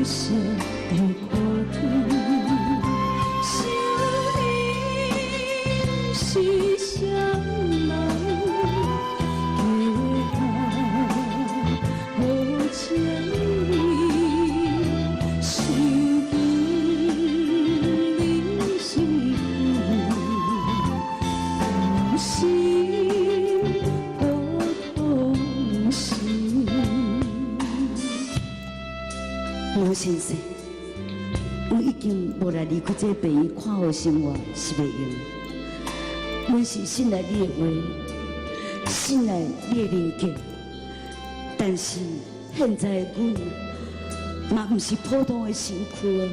色的苦甜，想念是谁人？记下无情意，想见你心痛心不痛心。刘先生，我已经无来离开这个病院看护生活是袂用。阮是信赖你的话，信赖你的人格，但是现在的阮嘛，毋是普通的身躯啊。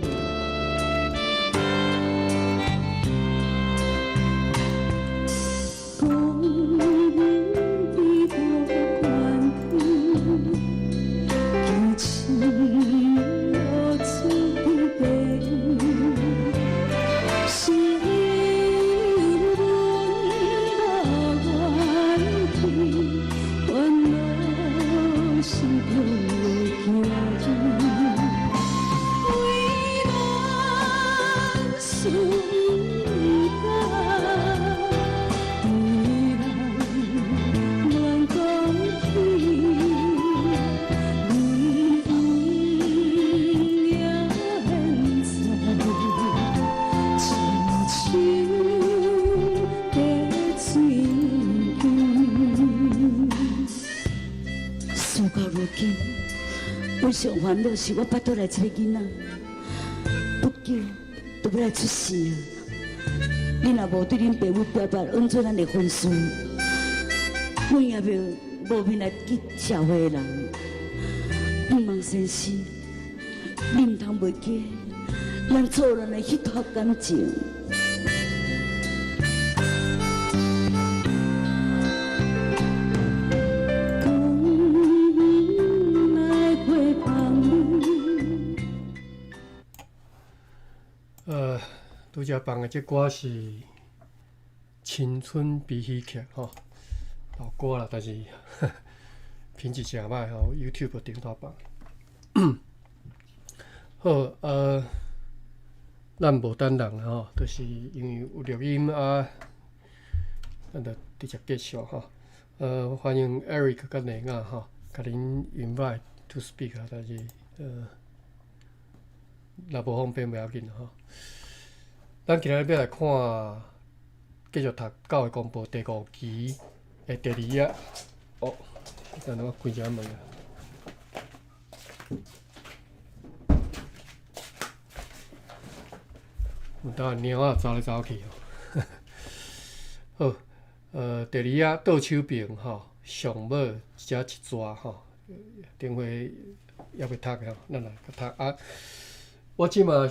我上烦恼是我巴肚内这个囡仔，不久就要来出世啊！你若无对恁爸母表达恩准咱的婚事，阮也袂无面来见社会的人。毋望先生，你毋通袂记咱错人的迄段感情。拄则放的这歌是《青春悲喜剧》吼，老歌啦，但是品质诚歹吼 ，YouTube 顶头放。好，咱无等人啦吼，就是因为有录音啊，咱就直接继续吼。欢迎 Eric 甲内亚吼，甲恁 invite to speak 啊，但是若无方便袂要紧吼。咱今日要来看，继续读教育公布第5期的第2页。哦，等下我关一下门啊。有当猫仔走来走去哦。好，第2页倒手柄吼，上尾一只一抓吼，顶回还袂读的吼，咱来甲读啊。我即马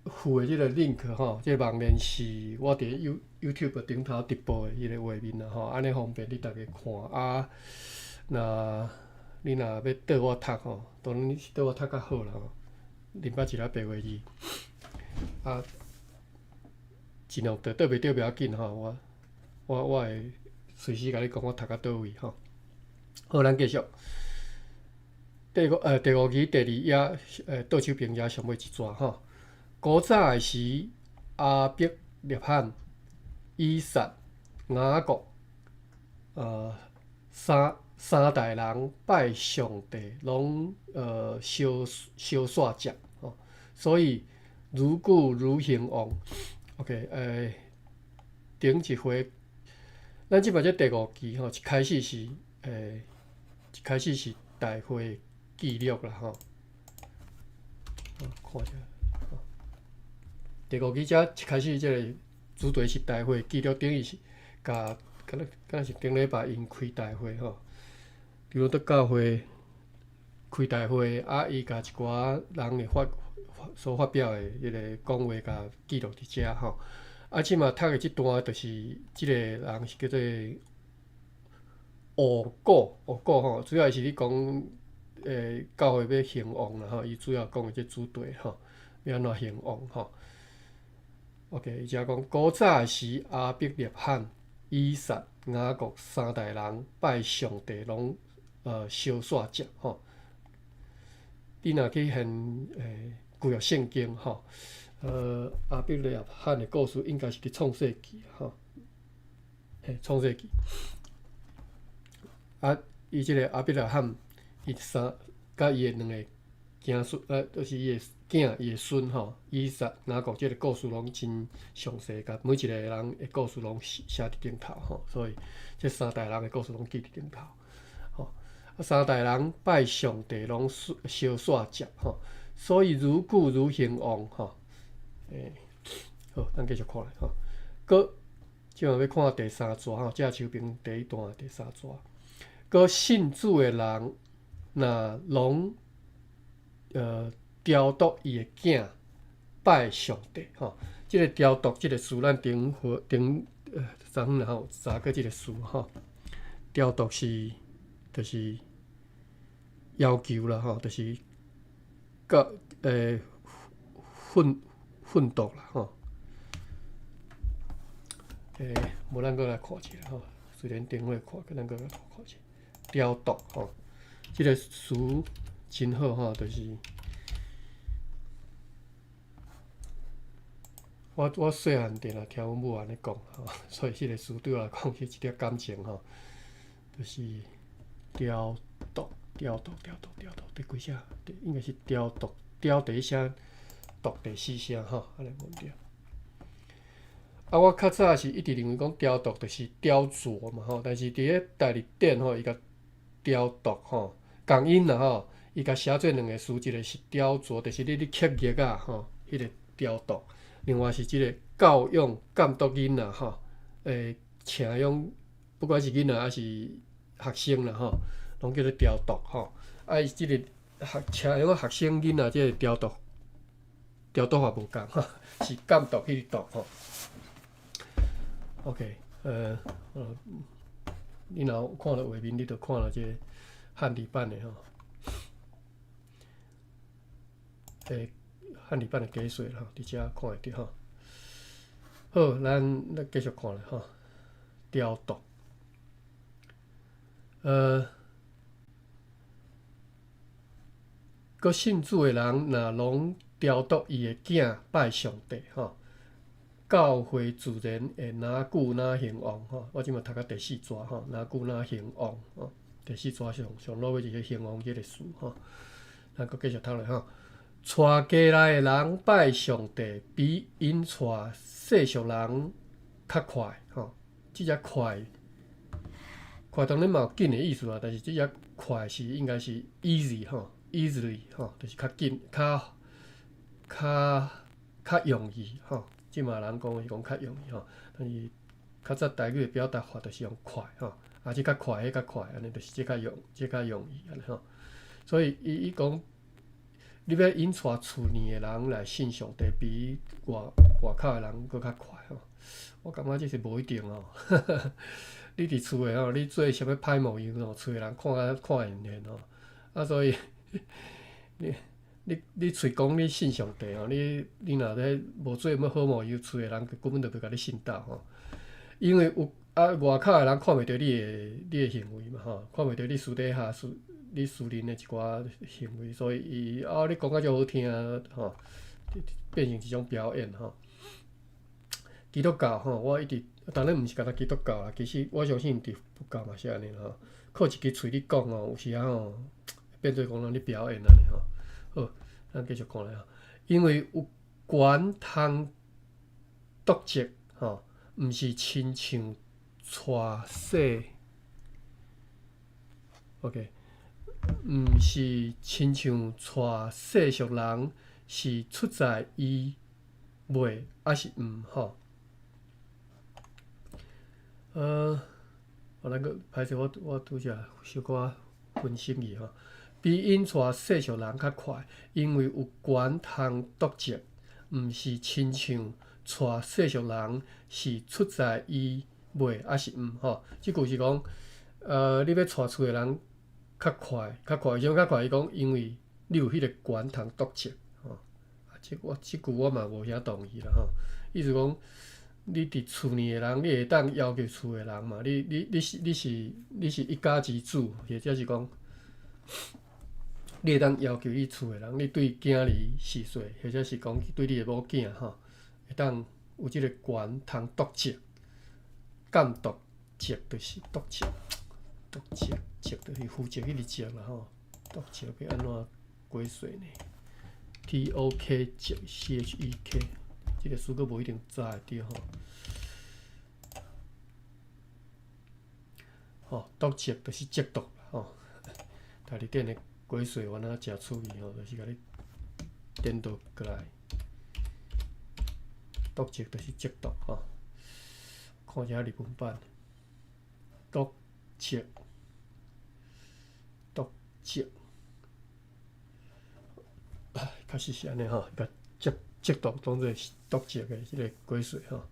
附的即个 link 吼，即个网链是我伫 YouTube 顶头直播的迄个画面啦吼，安尼方便你大家看啊。那你若要缀我读吼，当然是缀我读较好啦吼。林捌一粒白话字啊，尽量缀袂着袂要紧吼，我会随时甲你讲我读到倒位吼。好，咱继续。第5期第2页，倒手柄也上尾一抓吼。古早诶时，阿伯涅罕、以撒、雅各，三代人拜上帝，拢烧煞食吼。所以如故如行往。OK， 顶一回，咱即摆这第5期吼，一开始是大会记录啦吼。看者。第5期遮一开始，即个主题是大会记录，等于是甲敢若是顶礼拜因开大会吼，比如伫教会开大会，啊，伊甲一寡人所发表的迄个讲话，甲记录伫遮吼。啊，即马读的即段，就是即个人是叫做乌古吼，主要是咧讲教会要兴旺啦吼，伊主要讲的即主题吼，要安怎兴旺吼。OK， 伊遮讲古早时，阿伯涅罕、以撒、雅各三代人拜上帝拢烧煞食吼。你若去现旧约圣经吼，亚伯拉罕的故事应该是伫创世纪吼，创世纪。啊，伊即个亚伯拉罕，伊甲伊的两个囝孙，就是伊的囝、伊的孙吼，以撒、雅各，即个故事拢真详细，甲每一个人的故事拢写伫顶头吼，所以这三代人的故事拢记伫顶头。吼，三代人拜上帝拢相煞接吼，所以如故如兴旺吼。好，咱继续看咧吼。搁即下要看第三节吼，这手边第一段第三节。搁信主的人，若拢雕琢伊的囝拜上帝吼。即个雕琢即个词，咱昨昏吼查过即个词吼。雕琢是就是要求啦吼，就是个奋斗啦吼。无咱搁来看一下吼，虽然电话看，咱搁来看一下。雕琢吼，即个词真好吼，就是我细汉定定听阮母安尼讲吼，所以即个词对我来讲是一条感情吼，就是雕琢，第几声？应该是雕琢，雕第一声，琢第四声吼，安尼无对。我较早是一直认为讲雕琢就是雕琢嘛吼，但是伫咧大字典吼，伊甲雕琢吼，共音啦吼，伊甲写做两个词，一个是雕琢，就是你刻叶啊吼，迄个雕琢；另外是即个教养监督囡仔吼，请用不管是囡仔还是学生啦吼，拢叫做雕琢吼。即个请用学生囡仔即个雕琢法无共吼，是监督迄个督吼。OK， 你若看到画面，你就看到这个汉字版的吼，汉字版的解说啦，伫遮看会到吼。好，咱继续看咧吼，雕琢。佮信主的人，若拢雕琢伊的囝拜上帝吼。教会自然会哪久哪兴旺吼，我即马读到第四节吼，哪久哪兴旺吼，第四节上落尾就是兴旺即个词吼，咱佮继续读咧吼。带家来的人拜上帝，比因带世俗人较快吼。即只快当然嘛有紧的意思啊，但是即只快是应该是 easy 吼 ，easily 吼，就是较紧、较容易吼。即嘛人讲是讲较容易吼，但是较早台语的表达法就是用快吼，即较快，迄较快，安尼就是即较容易安尼吼。所以伊讲，你要引带厝里的人来信上帝，比外口的人佫较快吼。我感觉这是无一定吼，你伫厝诶吼，你做啥物歹模样吼，厝诶人看现现吼，所以你喙讲你信上帝吼，你若咧无做乜好模样，厝诶人根本就袂甲你信到吼。因为有外口诶人看袂到你诶行为嘛吼，看袂到你私底下你私人诶一寡行为，所以伊你讲甲遮好听吼，变成一种表演吼。基督教吼，我一直当然毋是干那基督教啦，其实我相信伫佛教嘛是安尼吼，靠一支喙你讲吼，有时吼变做讲你表演安尼吼。好，咱继续看咧吼，因为有权通夺职吼，毋是亲像带世 ，OK， 毋是亲像带世俗人，是出在伊袂还是毋吼？咱个歹势，我拄则小可分析伊吼。比因带世俗人较快，因为有权通夺职，毋是亲像带世俗人是出在伊袂还是毋吼。即句是讲，你要带厝诶人较快，为啥较快？伊讲因为你有迄个权通夺职吼。即句我嘛无遐同意啦吼。意思讲，你伫厝里诶人，你会当要求厝诶人嘛？你是一家之主，或者是讲。你会当要求伊厝诶人，你对囝儿4岁，或者是讲对你诶某囝吼，会当有即个权通督责、监督责，就是督责、督责、责就是负责迄个责啦吼，督责要安怎归水呢？TOK 责 CHEK， 即个词佫无一定知会着吼。吼，督责就是责督啦吼，台里顶诶龟水丸仔诚趣味吼，就是甲你颠倒过来。督责就是责督吼，看一下日本版。督责，督责，确实是安尼吼，甲责督当做是督责诶即个龟水吼。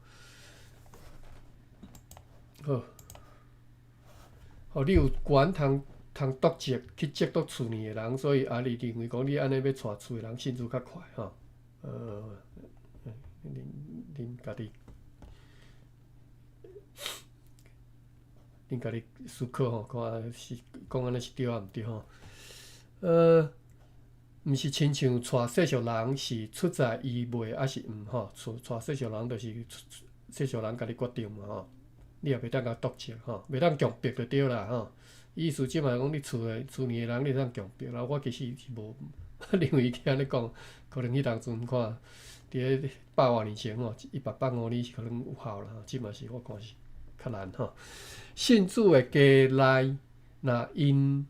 好，你有权通督责去责督厝里诶人，所以你认为讲你安尼要带厝诶人信主较快吼。恁家己。恁家己思考吼，看是讲安尼是对啊，毋对吼？毋是亲像带世俗人是出在伊袂，还是毋吼？带世俗人就是世俗人家己决定嘛吼。你也袂当甲督责吼，袂当强迫就对啦吼。意思即嘛讲你厝里诶人你当强迫啦。我其实是无认为听安尼讲，可能迄当阵看伫咧100多年前吼，185年是可能有效啦。即嘛是我看是较难吼。信主诶家内，若因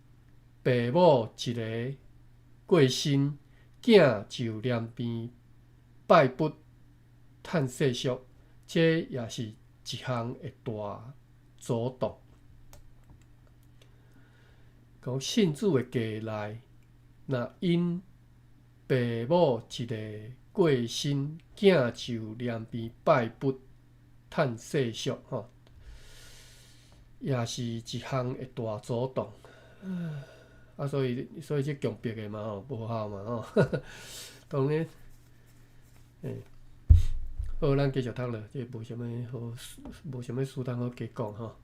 爸母一个过身，囝就念边拜佛趁世俗，这也是一项诶大阻挡。讲信主诶家内，若因爸母一个过身，囝就念边拜佛趁世俗吼。也是一项会大阻挡，所以这强迫的嘛吼，无效嘛吼。当然，好，咱继续读落，这无啥物好，无啥物事通好加讲吼。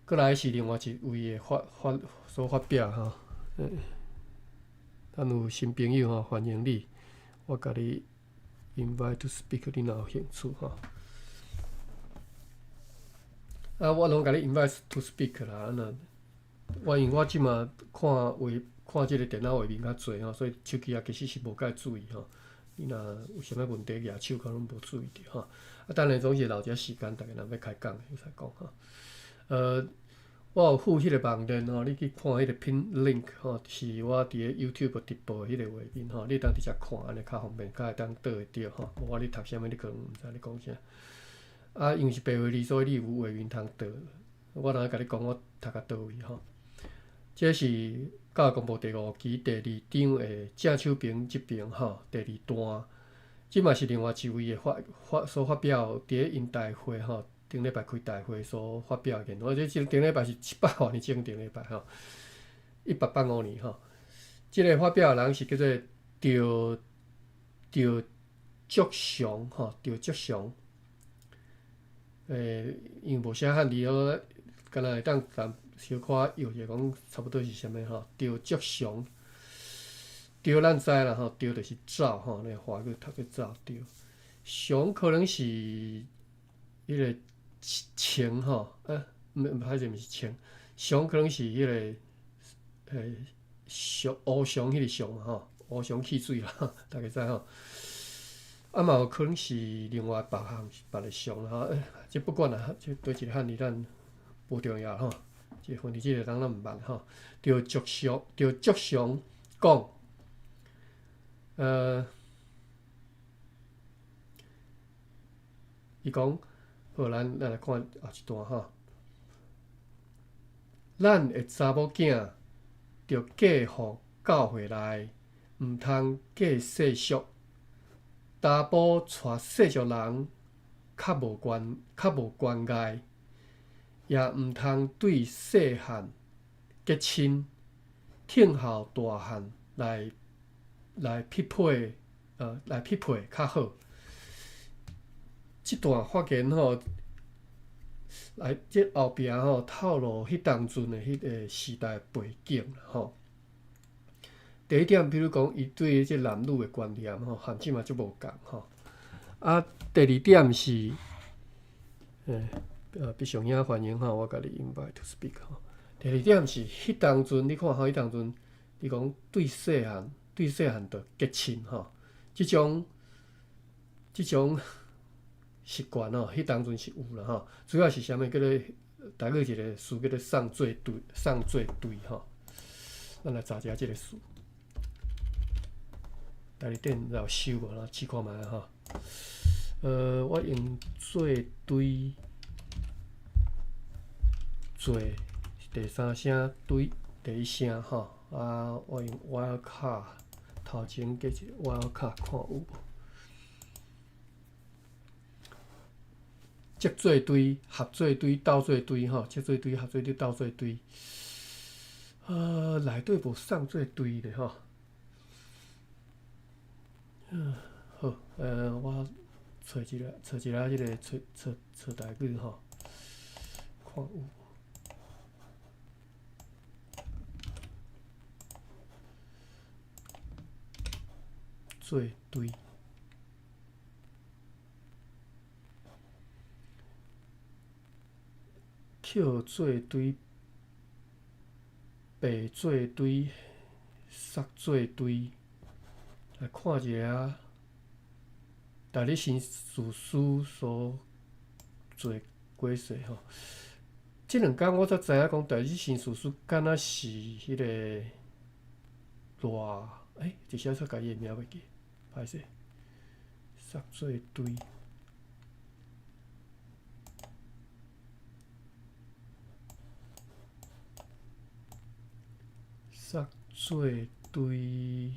过来是另外一位的所发表吼，咱有新朋友吼，欢迎你，我甲你 invite to speak， 你若有兴趣吼。我拢甲你 invite to speak 啦，因为我即马看即个电脑画面较济吼，所以手机其实是无介注意吼。你若有啥物问题举手，可能无注意着吼。当然总是留一个时间，大家若要开讲，会使讲吼。我有附迄个网站吼，你去看迄个 pin link 吼，是我伫咧 YouTube 直播迄个画面吼，你当直接看，安尼较方便，较会当倒会着吼。无你读啥物，你可能毋知你讲啥。因为是白话字，所以你有画面通倒。我若甲你讲，我读到倒位吼。这是教育公布第5期第2章的郑秀平这边吼，第2段。即嘛是另外一位的所发表伫咧因大会吼，顶礼拜开大会所发表的言论。这顶礼拜是700多年前顶礼拜吼，1885年吼。即个发表的人是叫做赵竹祥吼，赵竹祥。因无写汉字，我敢若会当小可摇者讲，差不多是啥物吼？赵竹祥，赵咱知啦吼，赵就是赵吼，那华语读做赵赵。祥可能是迄个青吼，歹势毋是青，祥可能是迄个祥乌祥迄个祥嘛吼，乌祥汽水啦，大家知吼。嘛有可能是另外别个上啦吼，即不管啦，即对一个汉字咱无重要吼。即问题即个人咱毋捌吼。赵竹祥讲，伊讲，好，咱来看后一段吼。咱的查某囝着嫁互教会内，毋通嫁世俗。查甫带世俗人较无关爱，也毋通对细汉结亲，听候大汉来匹配较好。即段发言吼，来即后壁吼透露迄当阵的迄个时代背景啦吼。第一点，比如讲伊对即男女的观念吼，和即嘛就无共吼。啊，第二点是，必上影欢迎吼，我甲你 invite to speak 吼。第二点是，迄当阵你看吼，迄当阵你讲对细汉着结亲吼，即种习惯吼，迄当阵是有啦吼。主要是啥物？叫做台语一个词叫做送做对吼。咱来查一下即个词。台里电有收无啦？试看觅吼。我用做对做第三声对第一声吼。啊，我用 wildcard 头前加一个 wildcard 看有无？接做对、合做对、斗做对吼，接做对、合做对、斗做对。内底无送做对咧吼。好，我找一下即个找台语吼，看有。做对，扣做对，白做对，杀做对。来看一下，大理新事书所做过势吼。即两工我才知影讲，大理新事书敢若是迄个偌一下子甲伊个名袂记，歹势。杀做对，杀做对。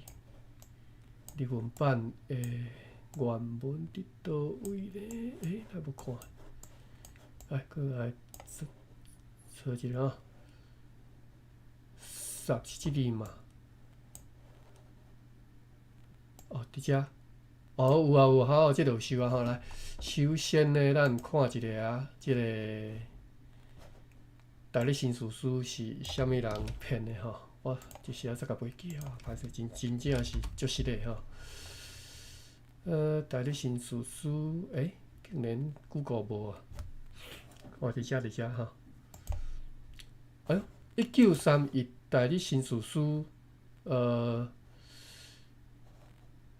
日文版的原文伫倒位咧？来要看，搁来找一下啊。杀是即字嘛？伫遮。有啊，好，即有收啊吼。来，首先呢，咱看一下啊，即个大理新事书是啥物人编的吼？我一时仔才甲袂记吼，歹势，真正是足实的吼。大理新事书，竟然 Google 无啊！伫遮吼。1931大理新事书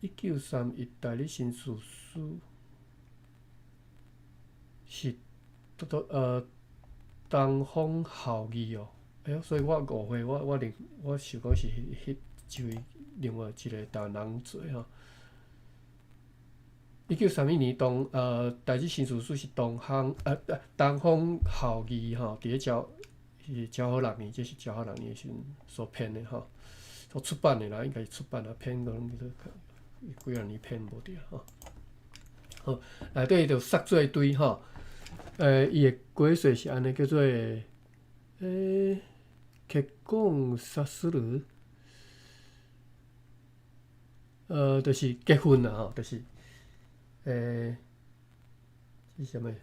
，1931大理新事书是东方孝义哦。所以我误会，我想讲是迄一位另外一个台湾人做吼。1931年大理新事书是东方孝义吼，伫咧昭和6年，这是昭和6年时阵所编的吼，所出版的啦，应该是出版啊，编可能几啊年编无着吼。好，内底就杀做对吼，伊的过世是安尼叫做结讲杀死人，就是结婚啦吼，就是是啥物？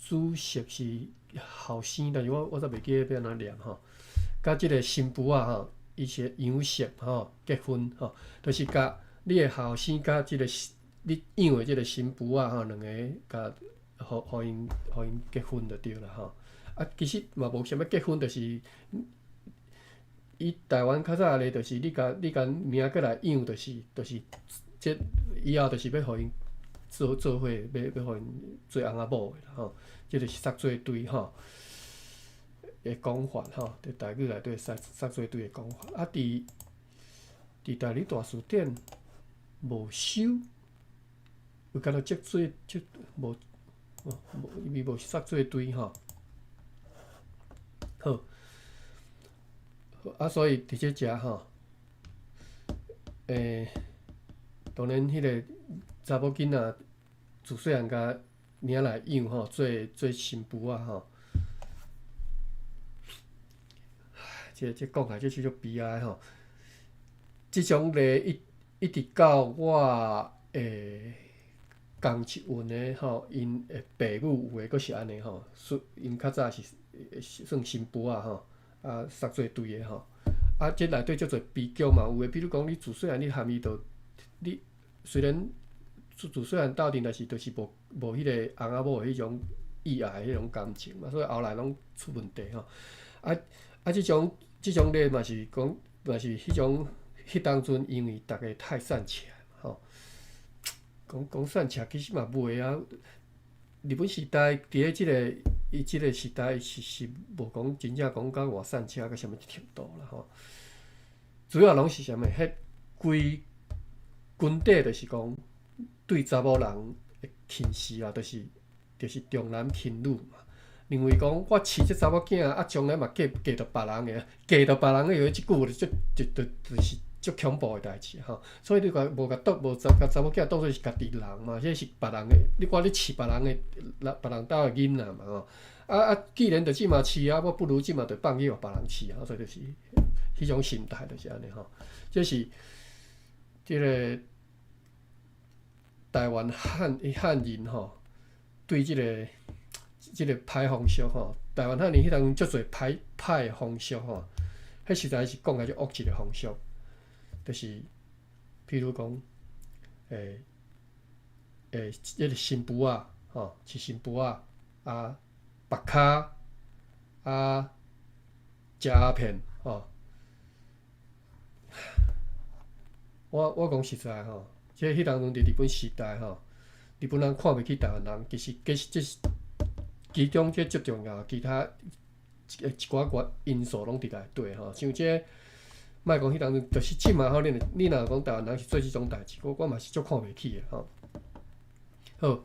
主席是后生，但是我才袂记要安怎念吼。甲即个新妇啊吼，伊是杨氏吼结婚吼，就是甲你的后生甲即个你养的即个新妇啊吼，两个甲互因结婚就对啦吼。其实嘛无啥物结婚，就是伊台湾较早咧，就是你甲名过来养，就是即以后就是要互因做伙，要互因做翁仔某的啦吼。即就是杀做对吼的讲法吼，伫台语内底杀做对的讲法。伫大理大词典无收，有敢若接做无伊无杀做对吼。好，所以伫即遮吼，当然迄个查某囡仔自细汉甲领来养吼，做新妇啊吼。这讲起来，这是足悲哀吼。即种例一直到我共一运的吼，因的父母有诶，阁是安尼吼，因较早是算新妇啊吼，啊杀做对诶吼。啊，即内底足侪悲剧嘛，有诶，比如讲你自细汉你含伊着，你虽然自细汉斗阵，但是就是无迄个翁仔某诶迄种意爱迄种感情嘛，所以后来拢出问题吼。即种咧嘛是讲，嘛是迄当阵因为逐个太散赤吼，讲散赤其实嘛袂啊。日本时代伫咧即个时代是无讲真正讲到偌散赤到啥物程度啦吼。主要拢是啥物？迄规军队就是讲对查某人的轻视啊，就是重男轻女嘛。认为讲我饲这查某囝啊，将来嘛嫁到别人个，嫁到别人个，即句就是足恐怖诶代志吼。所以你甲无甲查某囝当做是家己人嘛，这是别人个，你饲别人个，别人兜个囡仔嘛吼。既然着即嘛饲啊，我不如即嘛着放去互别人饲啊，所以就是迄种心态就是安尼吼。这是即个台湾汉人吼，对即个歹风俗吼，台湾汉人迄当足侪歹诶风俗吼，迄实在是讲起就恶一个风俗，就是譬如讲，迄个新妇啊，吼，是新妇啊，白骹食鸦片吼。我讲实在吼，即迄当阵伫日本时代吼，日本人看袂起台湾人，其实这是其中这最重要，其他一寡因素拢伫内底吼。像这莫讲迄当阵，就是即嘛吼，你若讲台湾人是做即种代志，我嘛是足看袂起诶吼。好，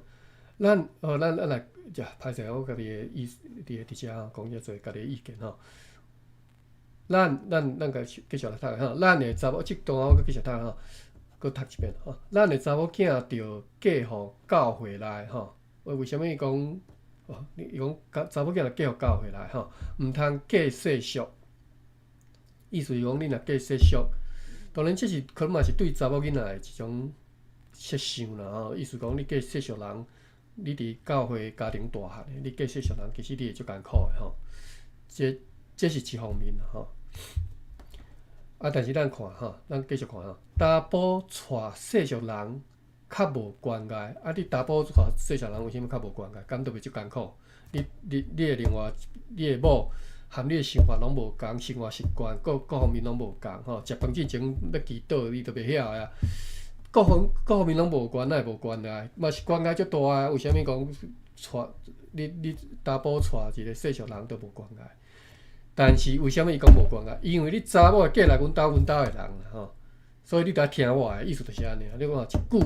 咱来就歹势，我家己诶意思，伫遮吼讲遮做家己诶意见吼。咱继续来读吼，咱诶查某即段我继续读吼，搁读一遍吼。咱诶查某囝着嫁互教会内吼，为虾米讲？伊讲查某囝着嫁互教会内吼，毋通嫁世俗。意思是讲，你若嫁世俗，当然这是可能嘛是对查某囡仔诶一种设想啦吼。意思讲，你嫁世俗人，你伫教会家庭大汉诶，你嫁世俗人，其实你会足艰苦诶吼。这是一方面啦吼。但是咱看吼，咱继续看吼，查甫娶世俗人较无关爱，你查甫娶世俗人为虾物较无关爱？敢特别足艰苦？你诶另外，你诶某含你诶想法拢无共，生活习惯各方面拢无共吼。食饭之前要祈祷，你都袂晓啊。各方面拢无关爱，无关爱，嘛是关爱足大啊。为虾物讲娶你查甫娶一个世俗人都无关爱？但是为虾物伊讲无关啊？因为你查某会嫁来阮兜诶人啦吼，所以你得听我诶意思就是安尼啊。你看一句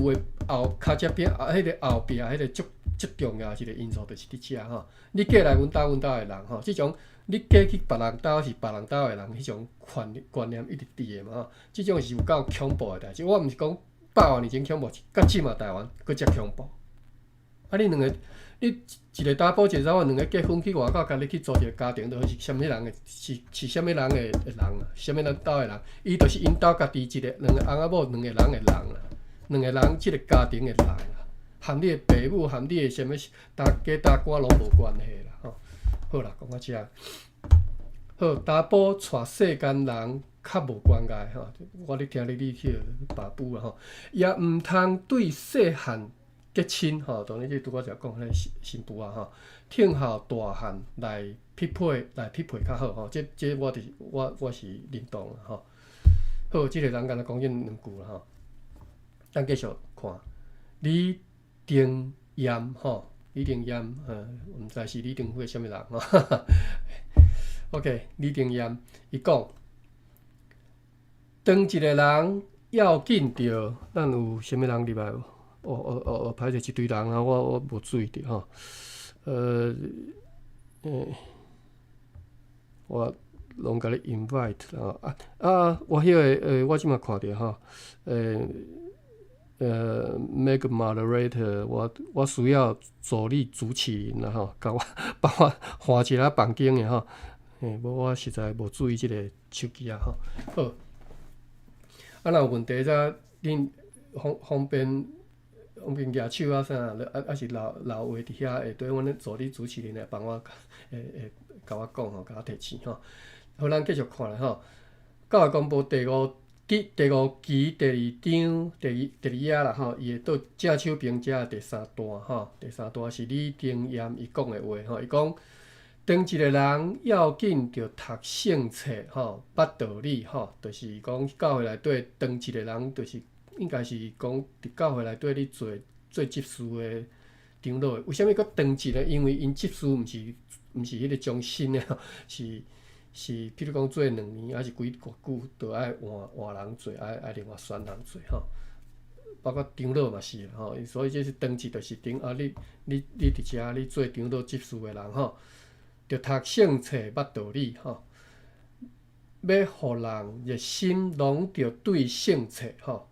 话后骹只边迄个后壁迄个足重要一个因素就是伫遮吼。你嫁来阮兜诶人吼，即种你嫁去别人兜是别人兜诶人，迄种观念一直伫诶嘛吼。即种是有够恐怖诶代志。我毋是讲100万年前恐怖，到即嘛台湾佫遮恐怖。你一个查甫一个查某两个结婚去外口，家己去组一个家庭，都是虾物人诶？是虾物人诶人啊？虾物人兜诶人？伊就是因兜家己两个翁仔某两个人诶人啦，两个人即个家庭诶人啦，含你诶父母，含你诶虾物大官拢无关系啦吼。好啦，讲到遮。好，查甫娶世间人较无关爱吼。我咧听你迄个爸母啊吼，也毋通对细汉结亲吼，当然即拄我就讲迄个新妇啊吼，听候大汉来匹配较好吼。这我是认同啦吼。好，即个人敢若讲两句啦吼。咱继续看李定炎吼，李定炎毋知是李定辉啥物人吼。OK， 李定炎伊讲，当一个人要紧着，咱有啥物人入来无？歹势一堆人啊，我无注意着吼。我拢甲你 invite 啦我迄个我即马看着吼make moderator， 我需要助理主持人啦吼，甲我帮我换一个房间诶吼。无我实在无注意即个手机啊吼。好，若有问题则恁方便用面举手啊啥，啊是老话伫遐下底，阮咧助理主持人来帮我甲我讲吼，甲我提醒吼。好，咱继续看咧吼。教育公布第五期第二章第二页啦吼，伊会倒正手边遮第三段吼，第三段是李丁炎伊讲的话吼，伊讲。当一个人要紧着读圣册吼，捌道理吼，就是讲教会内底当一个人，就是应该是讲伫教会内底你做执事的长老的。为虾米佫当一个？因为因执事毋是迄个终身的吼，是譬如讲做2年还是几偌久，都爱换人做，爱另外选人做吼。包括长老嘛是吼，所以这是当一就是等啊，你伫遮你做长老执事的人吼。着读圣册，捌道理吼。要互人热心，拢着对圣册吼。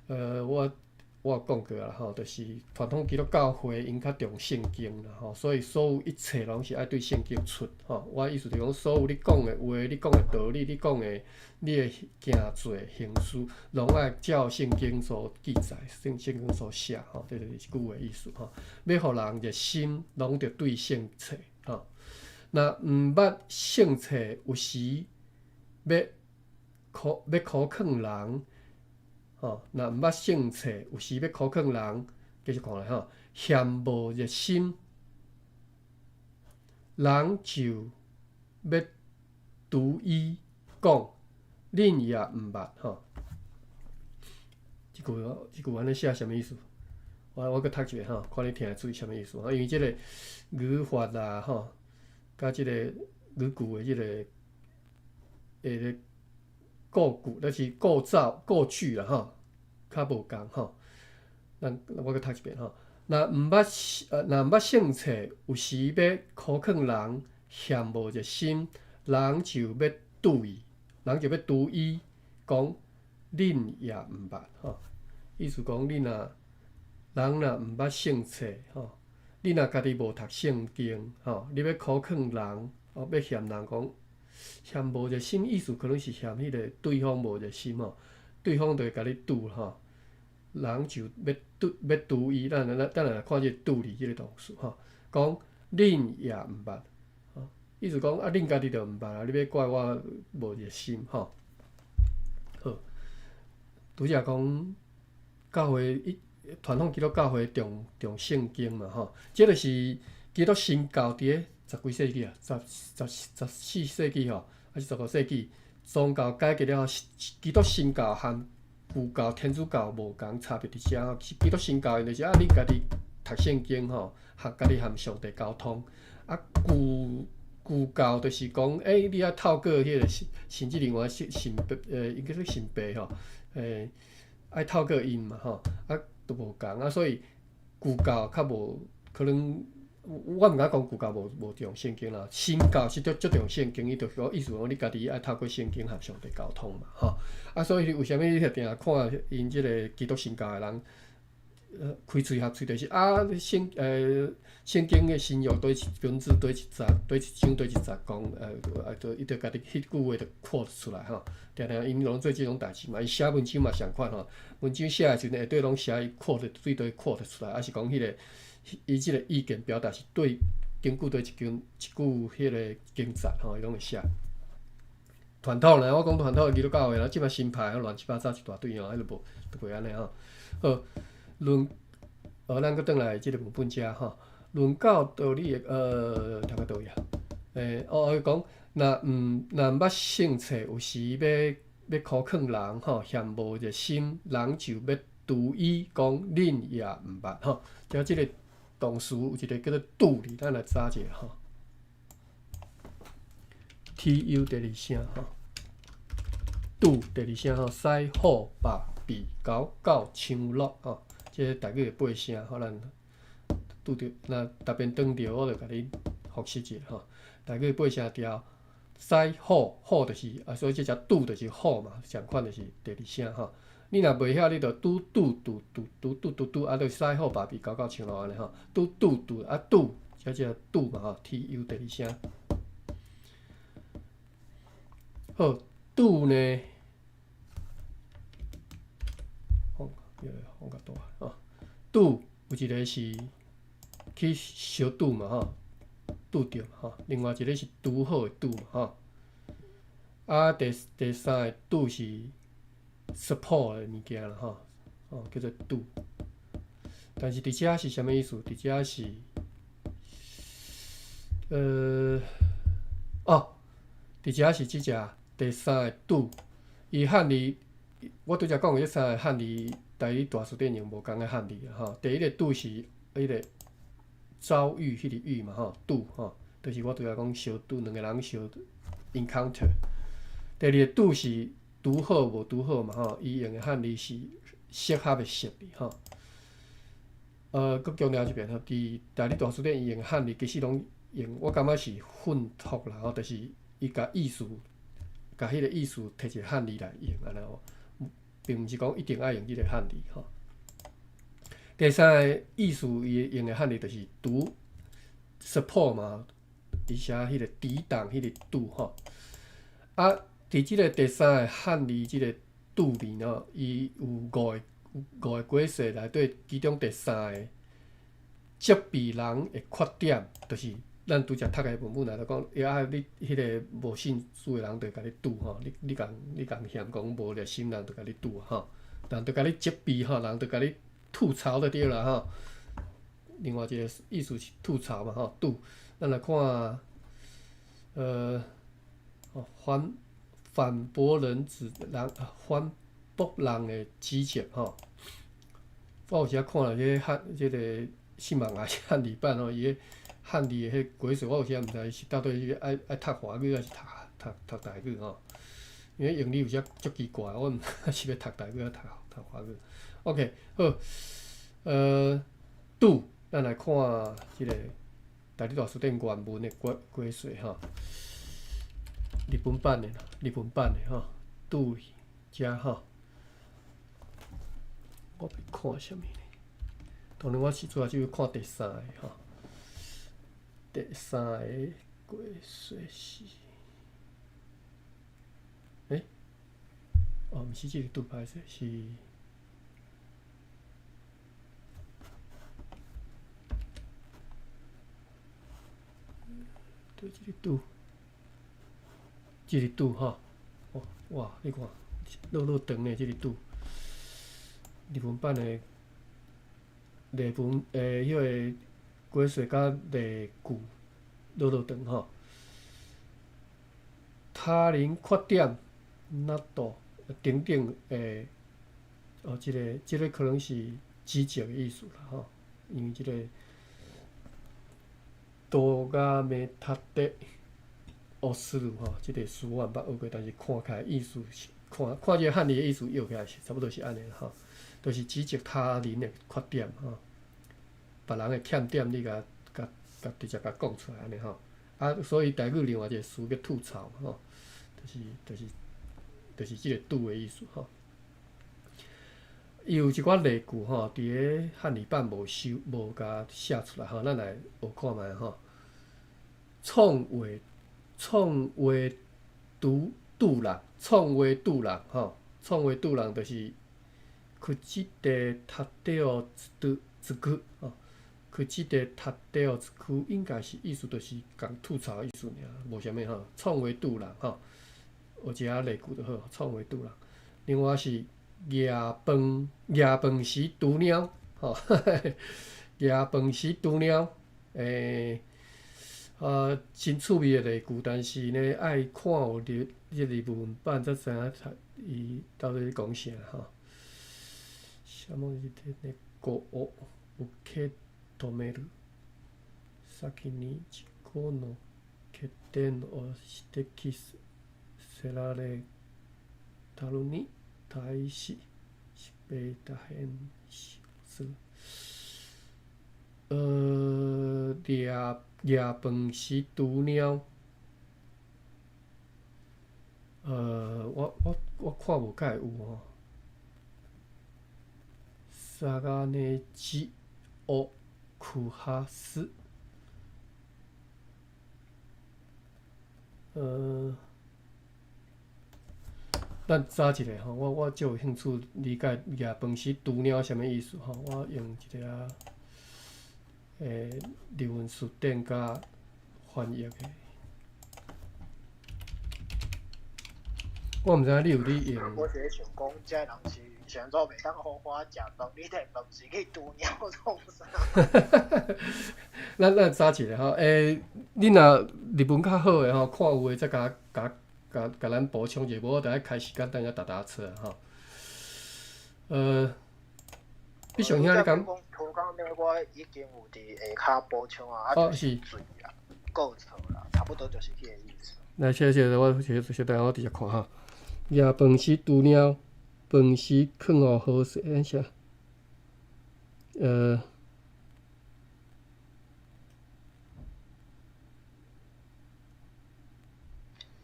我有讲过啦吼，就是传统基督教会因较重圣经啦吼，所以所有一切拢是爱对圣经出吼。我意思就是讲，所有你讲的话、你讲的道理、你讲的你的行做行事，拢爱照圣经所记载、圣经所写吼，这就是一句话意思吼。要互人热心，拢着对圣册吼。若毋捌圣册，有时要考劝人，吼。若毋捌圣册，有时要考劝人，继续看咧吼，嫌无热心，人就要拄伊讲，恁也毋捌吼。即句安尼写啥物意思？我搁读一下吼，看你听会注意啥物意思。因为即个语法啊吼。甲即个语句的即个构句，那是构造构句啦吼，较无共吼。我搁读一遍吼。若毋捌圣册，有时要考劝人嫌无热心，人就要拄伊讲，恁也毋捌吼。意思讲，人若毋捌圣册吼。你若家己无读圣经，吼，你要考劝人，要嫌人讲嫌无热心，意思可能是嫌迄个对方无热心吼，对方就会甲你拄吼，人就要拄伊，咱来看即个拄字即个动词吼，讲恁也毋捌，吼，意思讲啊，恁家己就毋捌啊，你要怪我无热心吼。好，拄则讲教会传统基督教会重圣经嘛吼，这就是基督新教伫个10几世纪啊，14世纪吼，还是15世纪，宗教改革了后，基督新教和旧教天主教无共差别伫遮吼。基督新教就是你家己读圣经吼，家己和上帝沟通。啊，旧教就是讲，你要透过迄个甚至另外应该是神父吼，爱透过因嘛吼，啊。都无共啊，所以旧教较无可能。我毋敢讲旧教无重圣经啦，新教是足重圣经，伊就讲意思讲你家己爱透过圣经和上帝沟通嘛，吼。啊，所以为虾米你定看因即个基督新教的人，开喙合喙就是圣经的新约对文字对一章对一节讲，就伊就家己迄句话就 quote 出来吼。定因拢做即种代志嘛，伊写文章嘛相款吼。文章写的时阵下底拢写伊 quote 对对 quote 出来，还是讲迄个伊即个意见表达是对根据对一句迄个经节吼，伊拢会写。传统啦，我讲传统的基督教会啦，即摆新派乱七八糟一大堆吼，迄就袂安尼吼。好，咱搁转来即个文本遮吼，论教道理的读到倒位啊？讲若毋捌圣册，有时要考劝人吼，嫌无热心，人就要拄伊讲，恁也毋捌吼。遮即个动词有一个叫做拄字，咱来查一下吼。tu 第二声吼，拄第二声吼，西好白鼻高到唱乐吼，即大概8声吼，咱拄着，若逐遍当着，我就甲你复习一下吼。大概8声调，西好就是所以即只拄就是好嘛，相款就是第二声吼。你若袂晓，你就拄，啊，就西好白鼻高到唱乐安尼吼，拄啊拄，即只拄嘛吼 ，tu 第二声。好，拄呢，放较大吼。拄有一个是去相拄嘛吼，拄着嘛吼，另外一个是拄好的拄嘛吼，啊第三个拄是 support 的物件啦吼，哦叫做拄。但是伫遮是啥物意思？伫遮是伫遮是即只第三个拄，伊汉字，我拄则讲的即三个汉字，台语大词典用无共个汉字啊吼。第一个拄是迄个遭遇迄个遇嘛吼，拄吼，就是我拄则讲相拄，两个人相 encounter。第二个拄是拄好无拄好嘛吼，伊用的汉字是适合的适字吼。佮强调一遍吼，伫台语大词典伊用汉字其实拢用，我感觉是混合啦吼，就是伊甲意思，甲迄个意思摕一个汉字来用安尼吼，并毋是讲一定爱用即个汉字吼。第三个意思伊用的汉字就是拄 support 嘛，而且迄个抵挡迄个拄吼。啊，伫即个第三个汉字即个拄面吼，伊有五个解释内底，其中第三个责备人的缺点，就是咱拄则读的文本内头讲，你迄个无信主的人就甲你拄吼，你共嫌讲无热心人就甲你拄吼，人就甲你责备吼，人就甲你吐槽就对啦吼。另外一个意思是吐槽嘛吼，拄。咱来看，反驳人反驳人的指责吼。我有时看了即个新闻也是汉字版吼，伊个汉字的迄解说，我有时毋知是到底是爱读华语还是读台语吼。因为英语有时足奇怪，我毋知是要读台语还是读华语。OK， 好，拄，咱来看即个台语大词典原文的解说吼。日本版的吼，拄遮吼。我要看啥物呢？当然我是主要就是看第三个吼。第三个解说是，毋是即个拄歹势，是对即个拄，即个拄吼。哦，哇，你看，老长的即个拄。日文版的例文迄个解说甲例句老长吼。他人缺点、难度等等即个可能是指责的意思啦吼，因为即个多加梅塔德奥斯鲁吼，即个词我毋捌学过，但是看起来意思是看即个汉字的意思译起来是差不多是安尼啦吼。就是指责他人的缺点吼，别人的欠点，你直接甲讲出来安尼吼。啊，所以台语另外一个词叫吐槽嘛吼，就是即个拄的意思吼。伊有一寡例句吼，伫个汉字版无甲写出来吼，咱来学看觅吼。创话拄人吼，创话拄人就是。口で盾をつく哦，口で盾をつく应该是意思就是讲吐槽的意思尔，无啥物吼。创话拄人吼，学一下例句就好。创话拄人，另外是夜饭时拄猫吼，夜饭时拄猫，真趣味的例句，但是呢，爱看有日文版才知影伊到底咧讲啥吼。しゃもじで猫を受け止める。先に自己の欠点を指摘せられたのに対し、しべた返しをする。夜饭时拄猫。我看无解有吼。サガネジを下す。咱查一下吼，我就有兴趣理解夜饭时毒鸟什么意思吼，我用一个刘文书店甲翻译的。我毋知影你有咧用。我只想讲，这人是上早袂当好好食饭，你摕饭是去毒鸟创啥？咱查一下吼，你若日文较好诶吼，看有诶再甲咱补充者，无我着爱开时间等下搭车吼。你上遐你讲？涂工咧，我已经有伫下骹补充啊，就是水啊，够臭啦，差不多就是迄个意思。来，谢，我小等下我直接看哈。夜饭时毒鸟，饭时放互好势，安啥？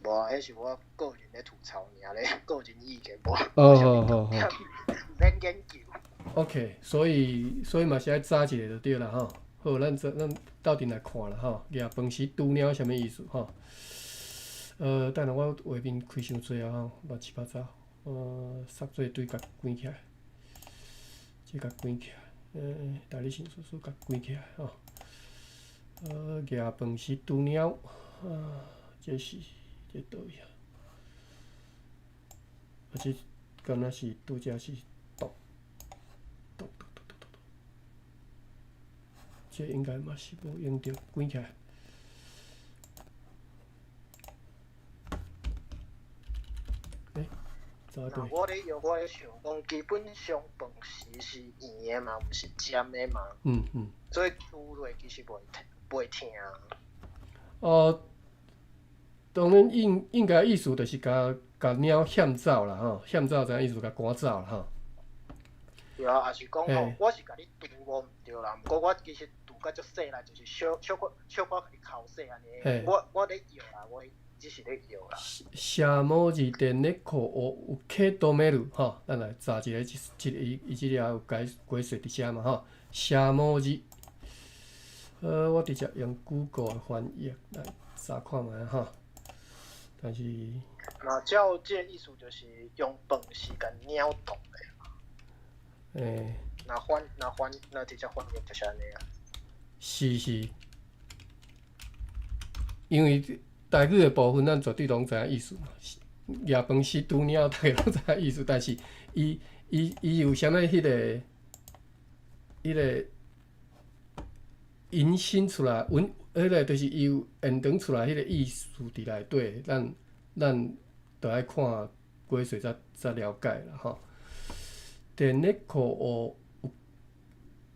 无啊，迄是我个人咧吐槽尔咧，个人意见无。好。免研究。OK， 所以嘛是爱查一下就对啦吼。好，咱斗阵来看啦吼。夜饭时毒鸟什么意思吼？等下我画面开伤济啊吼，乱七八糟。塞做对甲关起来，即甲关起来。大力神叔甲关起来吼。夜饭时毒鸟，这是倒位啊？这敢若是拄则是毒。这应该嘛是无用着关起来。我咧用，我咧想讲，基本上饭时是圆的嘛，毋是尖的嘛。所以煮落其实袂疼。当然应该意思就是甲鸟险走啦吼，险走知影意思甲赶走啦吼。对啊，也是讲吼，我是甲你炖我毋对啦，毋过我其实炖甲足细啦，就是小可甲你抠细安尼。我咧摇啦，我只是咧摇啦。社模字电咧课有克多美鲁吼，咱来查一个，伊即个也有解说伫遮嘛吼。社模字，我直接用 Google 的翻译来查看觅吼。但是，那照这意思就是用饭时甲鸟动的。那直接翻译就是安尼啊。是，因为台语的部分咱绝对拢知影意思嘛。夜饭时毒鸟，大家拢知影意思，但是伊有啥物迄个引申出来，迄个就是伊有延长出来迄个意思伫内底，咱着爱看解说才了解啦吼。电力库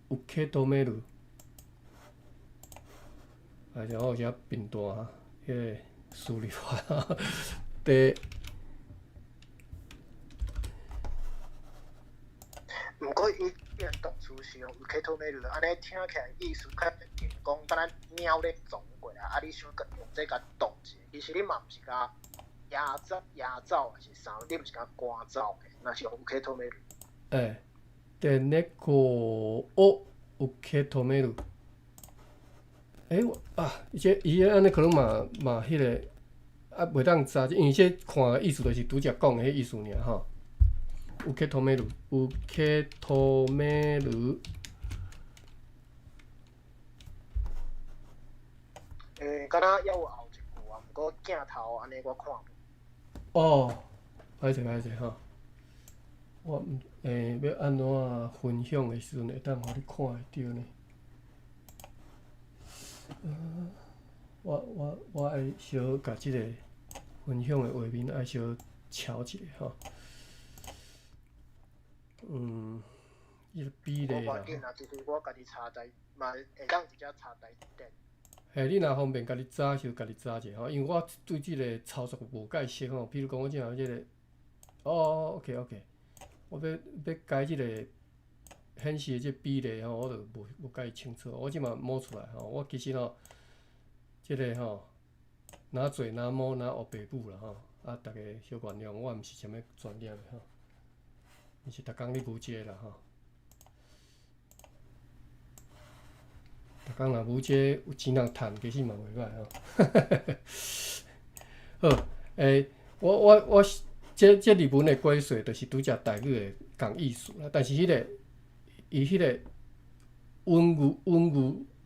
有克多美鲁，而且我有写频段哈，迄个输入法第。毋过伊变动词是用克多美鲁，安尼听起来意思较近讲，敢咱猫咧撞过啊，你想用这甲动者，其实你嘛毋是甲压走还是啥，你毋是甲赶走的，那是用克多美鲁。电力库有克多美鲁。伊安尼可能嘛迄个袂当查，因为这看的意思就是拄则讲的迄意思尔吼。有克多美鲁，敢若还有后一句啊，毋过镜头安尼我看无。歹势吼。我要安怎分享的时阵会当互你看会着呢？我爱小甲即个分享的画面爱小瞧一下吼。伊个比例啦。其实我家己查台嘛会当直接查台电。你若方便家己查就家己查者吼，因为我对即个操作无介熟吼。比如讲我即项即个，OK， 我要改即个显示的即比例吼，我就无介清楚。我即马摸出来吼，我其实吼，即个吼，哪做哪摸哪学爸母啦吼，大家小原谅，我毋是啥物专业的吼，毋是逐工咧舞这啦吼。逐工若舞这有钱人趁，其实嘛袂歹吼。好，我这日文的鬼祟，就是拄则台语的共意思啦。但是伊迄个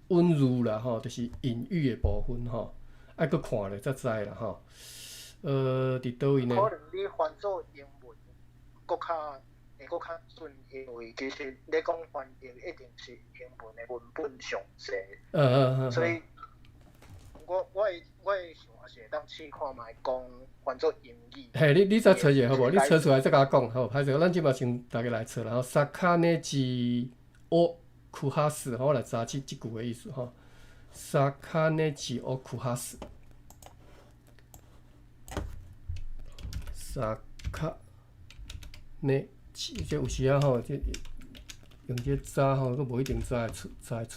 温柔啦吼，就是隐喻的部分吼，爱搁看咧才知啦吼。伫倒位呢？可能你翻做英文，搁较准，因为其实你讲翻译一定是英文的文本上济。所以我的想法是会当试看卖讲翻做英语。嘿，你再找者好无？你找出来再甲我讲好。歹势，咱即马先大家来找，然后萨卡内吉奥库哈斯，我来查即句的意思吼。萨卡内吉奥库哈斯，萨卡内吉，这有时啊吼，这用这查吼，佫无一定查出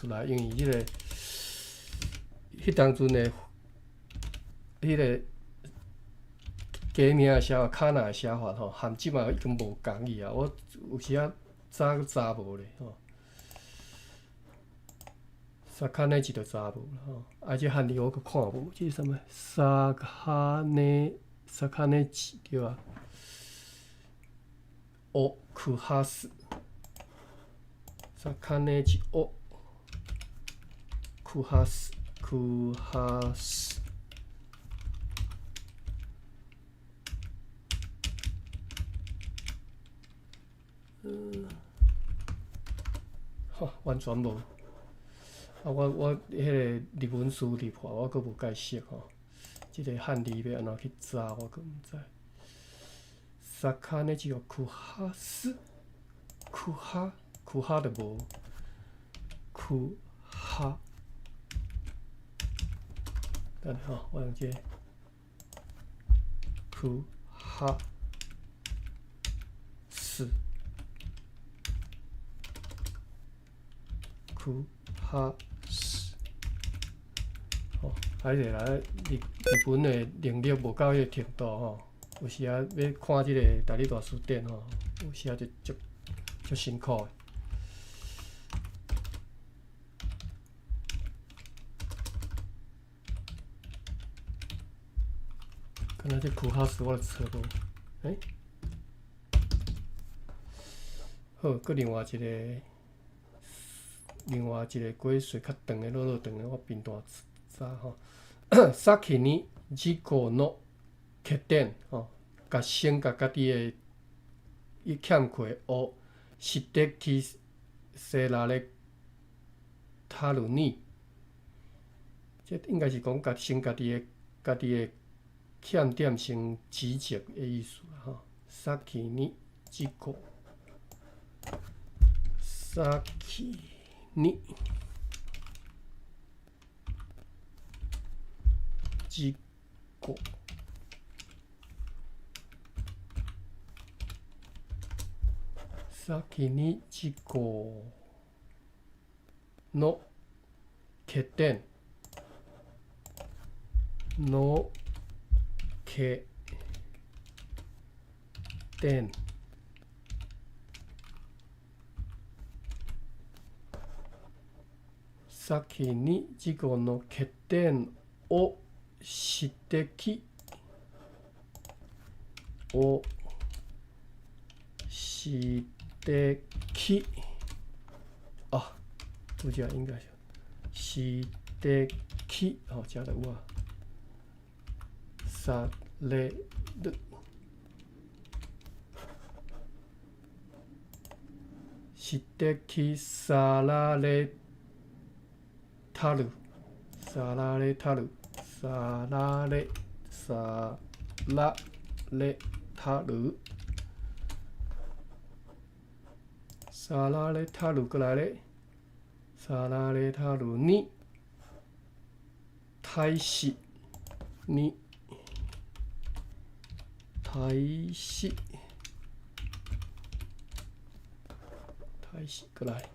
来，因为迄个迄当阵的迄个。假名的写法、卡那的写法吼，含即嘛已经无共意啊！我有时啊查无咧吼，萨卡内字就查无啦吼。啊，这汉字我阁看无，这是啥物？萨卡内字对啊？奥库哈斯，萨卡内字奥库哈斯。完全无。啊，我迄个日文书入破，我阁无解释吼。即个汉字要安怎去查，我阁毋知。萨卡内只有库哈斯，库哈就无。库哈，等下吼，我用这库哈斯。库哈斯，吼，歹势啦！日本的能力无到迄个程度吼，有时啊要看即个大理大书店吼，有时啊就足辛苦的。敢若这库哈斯我就找无，好，搁另外一个鬼祟较长的、落长的，我片段查吼。先に自己の欠点吼，甲先甲家己的欠缺を知ってきせられたるに，这应该是讲先家己的欠点先指责的意思啦吼。先に自己，先に自己先に自己の欠点の欠点先に自己の欠点を指摘啊，这叫应该是指摘哦，加的有啊，される。指摘されたる、さられたる、さられたる、さられたる过来咧，さられたるに対しに対し过来，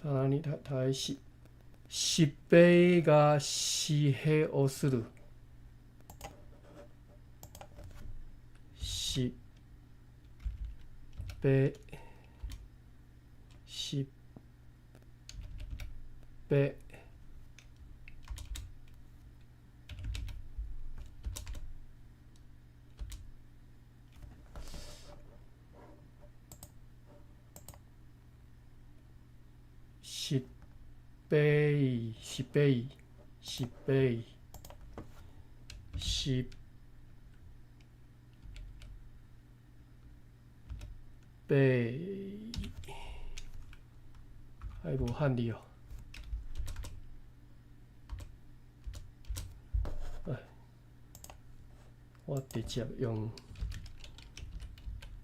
さらに対し。疾病が死兵をする。疾病十八亿，十八亿，十八亿，十八亿，还无汉字哦。我直接用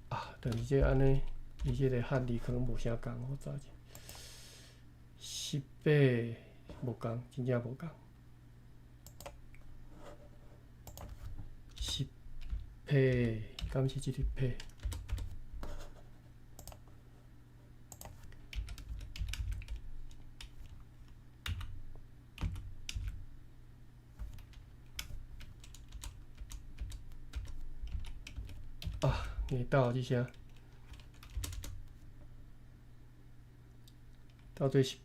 啊，但是这安尼，伊这个汉字可能无啥共，我查者。18无共，真正无共。18，敢是即个18？啊，硬斗即声，到底是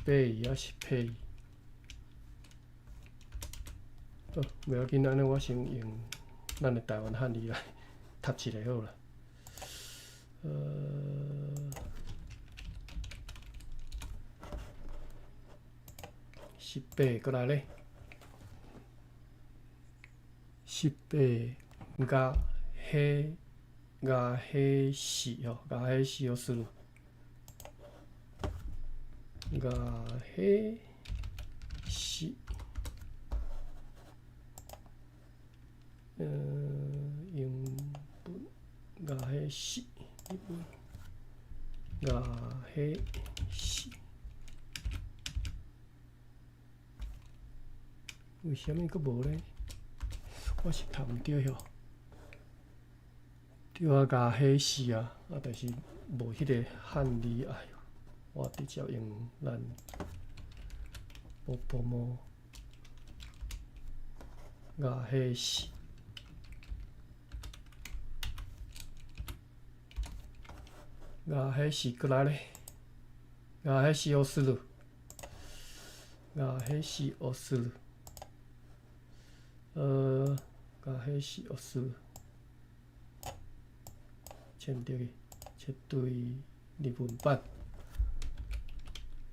8亿还是8亿？好，袂要紧，安尼我先用咱的台湾汉字来读一个好了。18，过来咧，18加迄4吼，加迄4哦，输入。加迄4，英文加迄4，日文加迄4，为虾米佫无咧？我是读毋对吼，对啊，加迄4啊，但是无迄个汉字哎。我直接用咱波摩加迄4，加迄4过来咧，加迄4哦输入，加迄4哦输入，加迄4哦输入，签对去，切对日文版。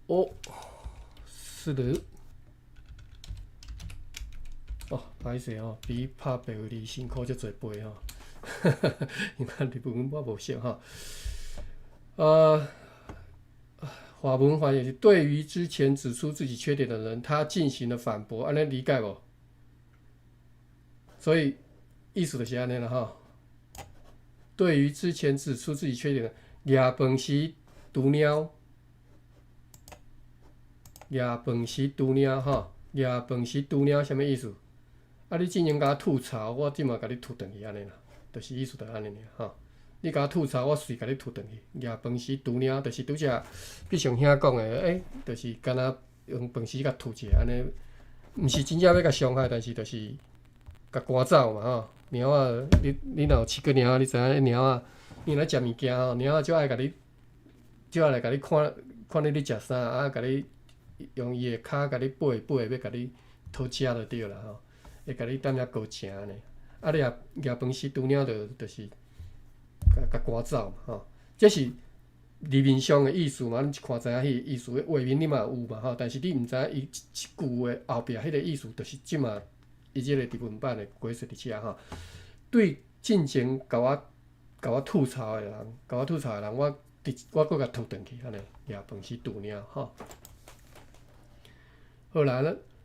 哦，是的。哦，歹势吼，比拍白话字辛苦遮侪倍吼。因为日文我无熟吼。法文翻译是对于之前指出自己缺点的人，他进行了反驳，安尼理解无？所以意思就是安尼啦吼。对于之前指出自己缺点的，夜饭时毒鸟。夜饭时毒鸟吼，夜饭时毒鸟什么意思？啊，你进前甲我吐槽，我即马甲你吐转去安尼啦，就是意思就安尼尔吼。你甲我吐槽，我随甲你吐转去。夜饭时毒鸟，就是拄则必上兄讲的，就是敢若用饭时甲吐者安尼，毋是真正要甲伤害，但是就是甲赶走嘛吼。猫仔，你若有饲过猫仔，你知影猫仔，伊来食物件吼，猫仔就爱甲你，就爱来甲你看你食啥，啊，甲你。用伊的骹甲你爬，要甲你讨食就对啦吼，会甲你踮遐高正安尼。啊，你夜饭时拄鸟就是甲赶走嘛吼，这是字面上的意思嘛，你一看知影迄个意思，画面你嘛有嘛吼，但是你毋知影伊一句话后壁迄个意思，就是即马伊即个日文版的解说伫遮吼。对进前甲我吐槽的人，我搁甲吐转去安尼，夜饭时拄鸟吼。好啦，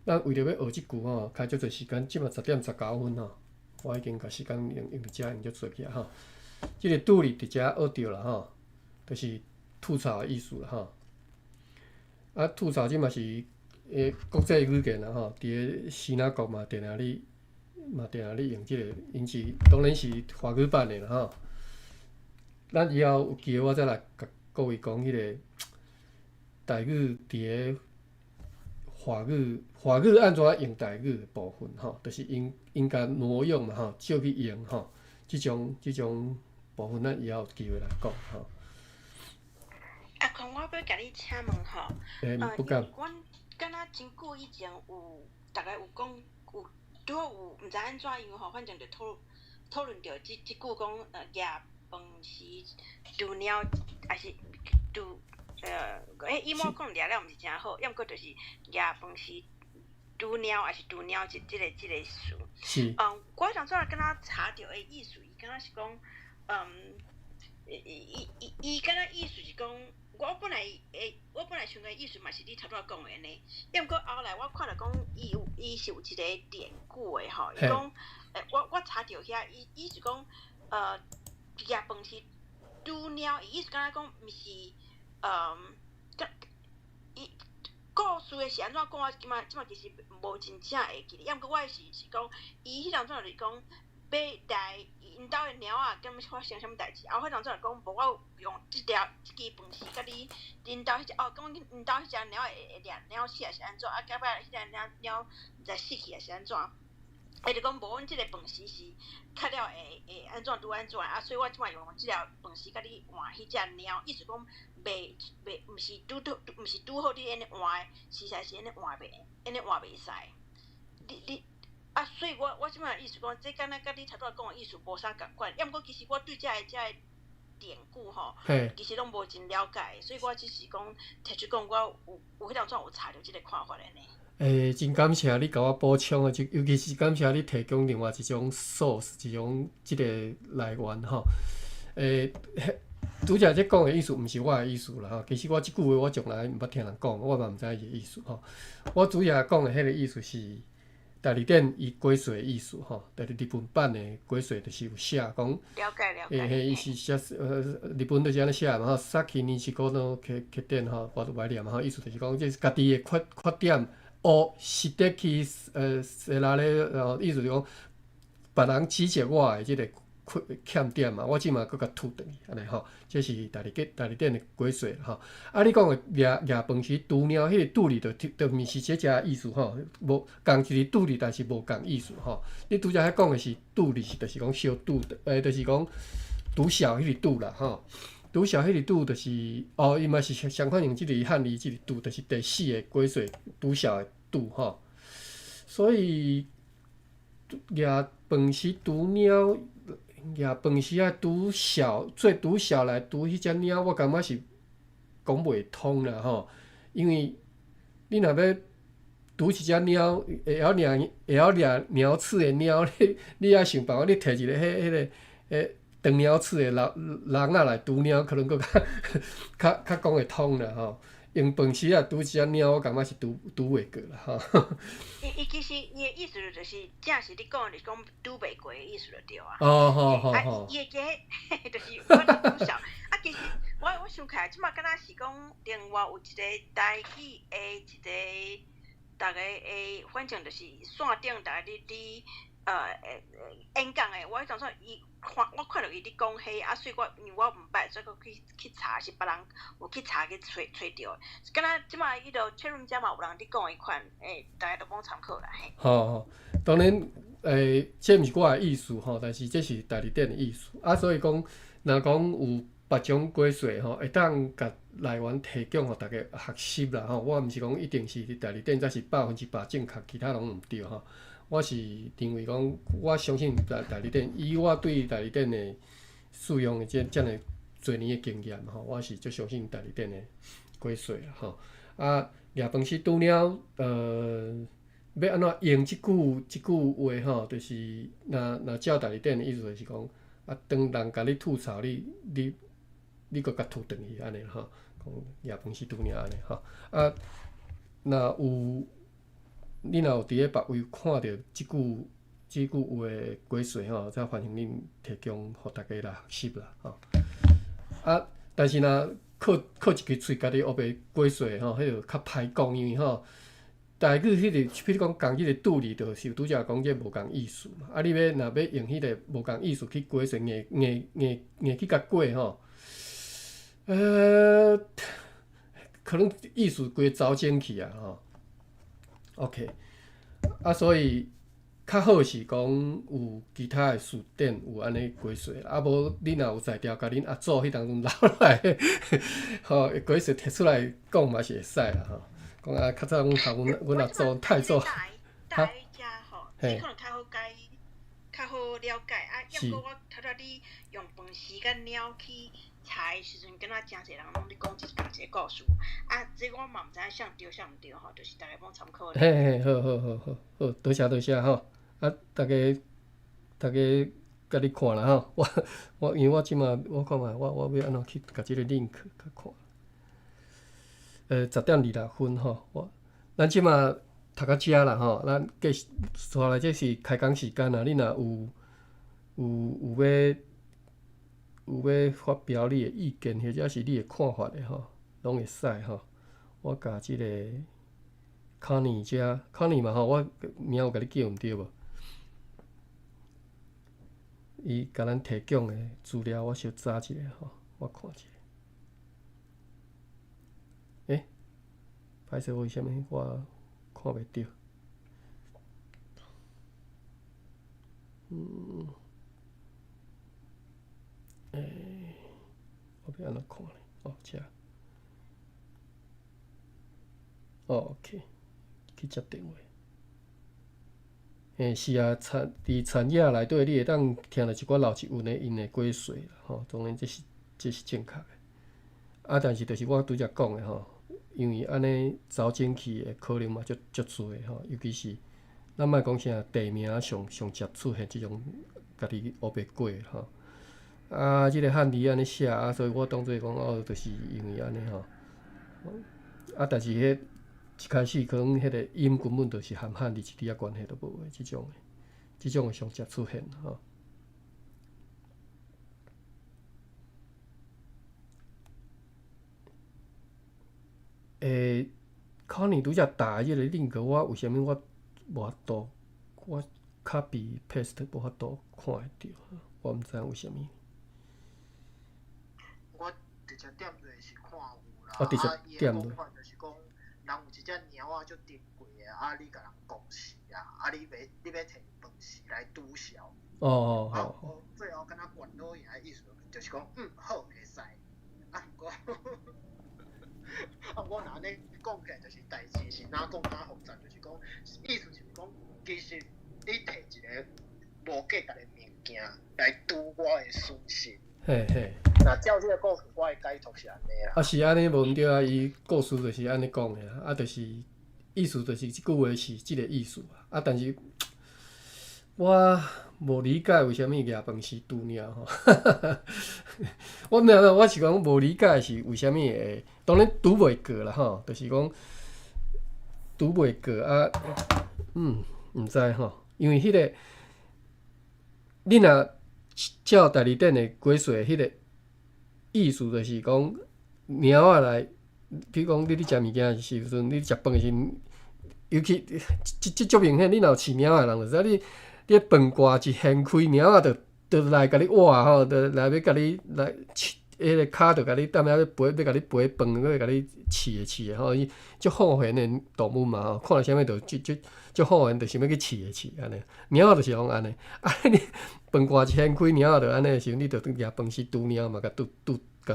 咱为着要学即句吼，开足侪时间，即马10:19吼，我已经甲时间用遮用足做起啊吼。即个拄哩伫遮学着啦吼，就是吐槽的意思啦吼。啊，吐槽即嘛是国际语言啦吼，伫个希腊国嘛定定咧用即个，因是当然是华语版的啦吼。咱以后有机会我再来甲各位讲迄个台语伫个。华语安怎用台语的部分吼，就是应该挪用嘛吼，照去用吼，即种部分咱以后有机会来讲吼。阿坤，我要甲你请问吼，不敢。阮敢若真久以前有，大概有讲有，拄好有毋知安怎样吼，反正就讨论着即句讲夜饭时拄鸟，还是羽毛可能掠了毋是真好，要毋过就是抓饭时拄猫还是拄猫即个事。是。我上次敢若查到的意思，伊敢若是讲，伊敢若意思是讲，我本来想的意思嘛是你头拄仔讲的呢，要毋过后来我看到讲伊是有一个典故的吼，伊讲，我查到遐，伊是讲，抓饭时拄猫，伊意思敢若讲毋是，伊。故事的是安怎讲？我即马其实无真正会记得，要毋过我是讲，伊迄当阵就是讲要来因兜的猫仔，敢发生啥物代志？后迄当阵就讲，无我用即支饭匙，甲恁兜迄只讲因兜迄只猫会掠猫死还是安怎？啊，甲尾迄只猫毋知死去还是安怎？就讲无阮即个饭匙是较了会安怎拄安怎啊？所以我即马用即条饭匙甲你换迄只猫，意思讲。毋是拄好你安尼换的，实在是安尼换袂使。你啊，所以我即摆意思讲，这敢若甲你头拄仔讲的意思无啥共款。要毋过其实我对这个典故吼，其实拢无真了解，所以我只是讲提出讲，我有迄当阵有查到即个看法的呢。真感谢你甲我补充啊，尤其是感谢你提供另外一种 source， 一种即个来源吼。拄则即讲的意思，毋是我的意思啦吼。其实我即句话我从来毋捌听人讲，我嘛毋知伊的意思吼。我主要讲的迄个意思是，大字典伊鬼祟的意思吼。但是日本版的鬼祟就是有写讲，了解。嘿，伊是写日本就是安尼写嘛吼。Saki Nishiko no Keten 吼，我都歹念嘛吼。意思就是讲，即是家己的缺点，是得去说啦咧，意思就是讲，别人指责我的即个欠点嘛，我即嘛搁甲吐转去安尼吼。这是大字典的鬼祟吼。啊，你讲的抓饭匙拄猫，迄个拄字就毋是这只意思吼，无共一个拄字，但是无共意思吼。你拄则遐讲的是拄字，就是讲小拄，就是讲拄小迄个拄啦吼。拄小迄个拄就是伊嘛是相反用即个汉字，即个拄就是第四个鬼祟，拄小的拄吼。所以抓饭匙拄猫。抓饭匙啊，拄小来拄迄只猫，我感觉是讲袂通啦吼。因为你若要拄一只猫，会晓掠鸟刺的猫，你也想办法，你摕一个迄个长鸟刺的人仔来拄猫，可能佫较讲会通啦吼。用饭匙啊拄一只猫，我感觉是拄袂过啦吼。伊其实伊的意思就是，正是你讲的，就是讲拄袂过的意思就对啊。好。伊个就是我拄小。啊，其实我想起来，即马敢若是讲另外有一个台语的一个，大家的反正就是线顶大家你演讲的，我迄当初我看到伊咧讲迄，啊，所以因为我毋捌，所以去查，是别人有去查去找着。敢若即马迄个 chat room 遮嘛有人咧讲迄款，大家都讲参考啦嘿。好，当然，这毋是我的意思吼，但是这是大字典的意思。啊，所以讲，若讲有别种鬼祟吼，会当甲来源提供互大家学习啦吼。我毋是讲一定是大字典才是100%正确，其他拢毋对吼。我是认为讲，我相信大字典，以我对大字典的使用的遮尔侪年的经验吼，我是足相信大字典的鬼祟啦吼。啊，抓饭匙拄猫，要安怎用即句话吼，就是若照大字典的意思就是讲，啊，当人甲你吐槽，你搁甲吐转去安尼吼，讲抓饭匙拄猫安尼吼。啊，若有。你若有伫咧别位看到即句话的鬼祟吼，则欢迎恁提供互大家来学习啦吼。啊，但是若靠一支喙家己学袂鬼祟吼，迄就较歹讲，因为吼台语迄个，譬如讲讲迄个拄字，就是拄则讲这无共意思嘛。啊，你若要用迄个无共意思去鬼祟，硬去甲过吼，可能意思规走精去啊吼。OK， 啊，所以较好是讲有其他的词典有安尼鬼祟，啊无你若有才调，甲恁阿祖迄当中留落来，吼鬼祟摕出来讲嘛是会使啦吼。讲啊，较早阮头阮阿祖太祖，大家吼，你可能较好了解啊。要过我头拄你用饭匙甲猫去查的时阵，敢若真侪人拢咧讲即共一个故事，啊，这我嘛毋知影像对像毋对吼，就是大家帮参考。嘿嘿，好，多谢吼，啊，大家甲你看啦吼，因为我即马我看觅我要安怎去甲即个 link 甲看，10:26吼，咱即马读到遮啦吼，咱继续接来这是开讲时间啊，你若有要发表你的意见，或者是你的看法的吼，拢会使吼。我甲即个 Connie 遮 Connie 嘛吼，我名有甲你叫毋对无？伊甲咱提供的资料，我小查一下吼，我看一下。歹势，为虾米我看袂到？我要安怎看呢？哦，遮。OK， 去接电话。是啊，伫产业内底，你会当听到一寡老一运的因的鬼祟啦，吼，当然这是正确的。啊，但是就是我拄则讲的吼，因为安尼走进去的可能嘛足多的吼，尤其是咱莫讲啥地名上接出现即种家己学袂过吼。啊，即个汉字安尼写啊，所以我当做讲哦，就是因为安尼吼。啊，但是迄一开始可能迄个音根本就是含汉字一点仔关系都无的，即种的上接出现吼。可能拄则打即个 link， 我为虾米我无法度，我 copy paste 无法度看会着，我毋知影为虾米。我直接点落是看有啦，直接点落。讲法就是讲，人有一只猫仔足珍贵的，啊，你甲人讲死啊，你要摕饭食来拄潲。哦。最后敢若管老爷的意思就是讲，好会使，啊，毋过。我若安尼讲起来，就是代志是哪讲哪复杂，就是讲意思就是讲，其实你摕一个无价值的物件来拄我的损失。嘿。那照这个故事，我的解读是安尼啦。啊，是安尼无毋对啊，伊故事就是安尼讲的啊，就是意思就是即句话是即个意思啊，但是我无理解为虾米夜饭是拄猫吼，我是讲无理解是为虾米会，当然拄袂过啦吼，就是讲拄袂过啊，毋知吼，因为迄个你若照代理店的鬼祟迄个意思，就是讲猫仔来，比如讲你食物件的时阵，你食饭的时阵，尤其即足明显，你若有饲猫的人就知影你饭挂一掀开，猫仔就来甲你挖吼，就来要甲你来迄个骹就甲你踮遐要陪，要甲你陪饭，要甲你饲的吼，伊足好闲的动物嘛吼，看到啥物就足好闲，就想要去饲安尼。猫仔就是讲安尼，啊你饭挂一掀开，猫仔就安尼的时候，你就夜饭时拄猫嘛，甲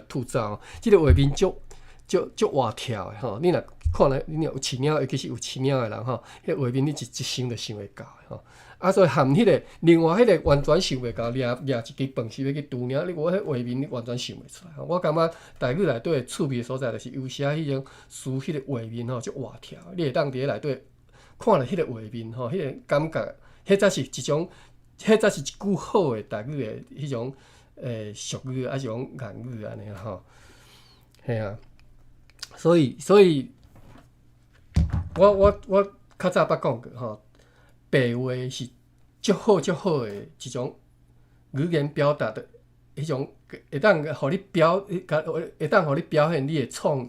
吐走。即个画面足活跳的吼，你若看来，你若有饲猫，尤其是有饲猫的人吼，迄个画面你一生就想会到的吼。啊，所以含迄个另外迄个完全想袂到，掠一支饭是要去拄猫，我迄画面你完全想袂出来。我感觉台语内底趣味的所在，就是有时迄种书迄个画面吼，足活跳，你会当伫咧内底看了迄个画面吼，迄个感觉，迄才是一种，迄才是一句好的台语的迄种俗语，还是讲谚语安尼吼，嘿啊。所以，我较早捌讲过吼。白话是足好的一种语言表达的迄种，会当互你会当互你表现你的创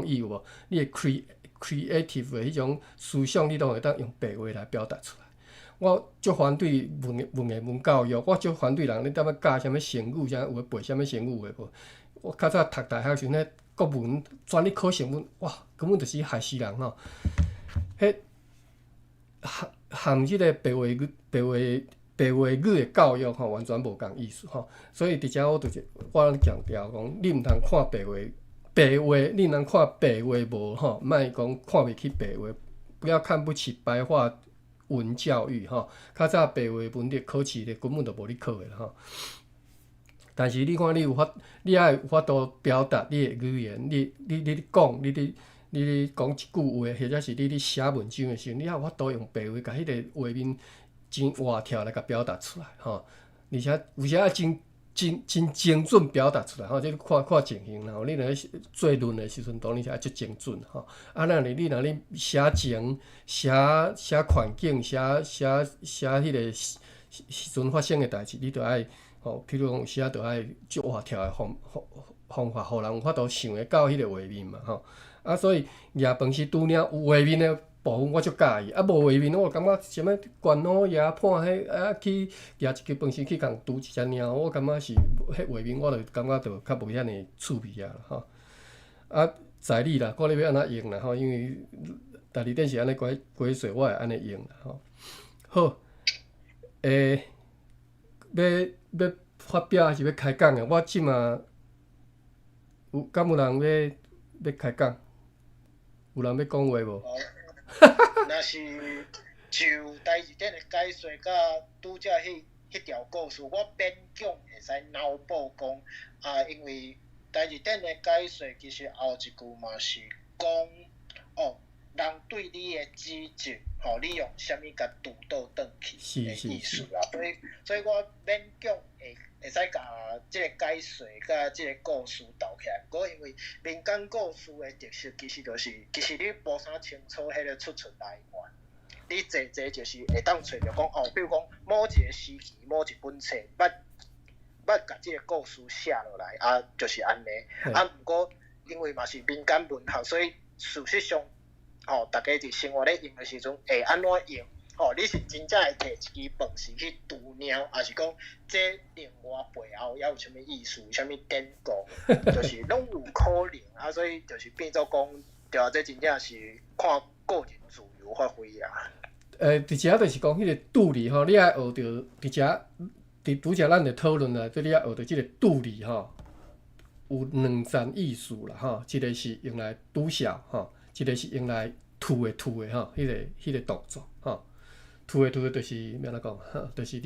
意有无？你的 creative 的迄种思想，你都会当用白话来表达出来。我足反对文教育，我足反对人你踮咧教啥物成语，啥有背啥物成语的无？我较早读大学时阵，国文专咧考成文，哇，根本就是害死人吼！迄含即个白话语的教育吼，完全无共意思吼。所以伫遮我强调讲，你毋通看白话，你毋通看白话无吼，莫讲看袂起白话，不要看不起白话文教育吼。较早白话文的考试咧根本就无咧考的吼。但是你看，你爱有法度表达你的语言，你讲，你讲一句话，或者是你写文章的时候，你还有法度用白话，甲迄个画面真活跳来甲表达出来，吼。而且有时啊真精准表达出来，吼，这看情形啦。你若做论的时阵，当然是爱足精准，吼。啊，你若写情、写环境、写迄个时阵发生的代志，你着爱。吼，譬如讲有时啊，着爱足活跳的方法，互人有法度想会到迄个画面嘛，吼。啊，所以抓饭是拄领有画面的部分，我足介意。啊，无画面，我感觉啥物关脑抓判迄啊去抓一支饭匙去共拄一只猫，我感觉是迄画面，我着感觉着较无遐尼趣味啊，吼。啊，在你啦，看你要安怎用啦，吼，因为台语电视安尼解说，我会安尼用啦，吼。好，要发表还是要开讲的？我即马敢有人要开讲？有人要讲话无？若是就台字典的解说，甲拄则迄条故事，我勉强会使脑补讲啊，因为台字典的解说其实后一句嘛是讲哦，人对你的指责，吼，你用啥物甲拄倒转去的意思啦。所以我勉强会使甲即个解说甲即个故事斗起来。不过因为民间故事的特色其实你无啥清楚迄个出来源，你坐就是会当找着讲哦，比如讲某一个时期某一本册捌甲即个故事写落来啊，就是安尼。啊，毋过因为嘛是民间文学，所以事实上哦，大家伫生活咧用的时阵会安怎用？哦，你是真正会摕一支饭匙去拄猫，还是讲这另外背后也有啥物意思、啥物典故，就是拢有可能啊。所以就是变做讲，对啊，这真正是看个人自由发挥啊。伫遮就是讲迄个拄字吼，你爱学着伫遮，拄则咱咧讨论啦，你爱学着即个拄字吼，有两层意思啦吼，一个是用来拄笑吼，一个是用来吐的吼，迄个动作吼。吐的就是要安怎讲？就是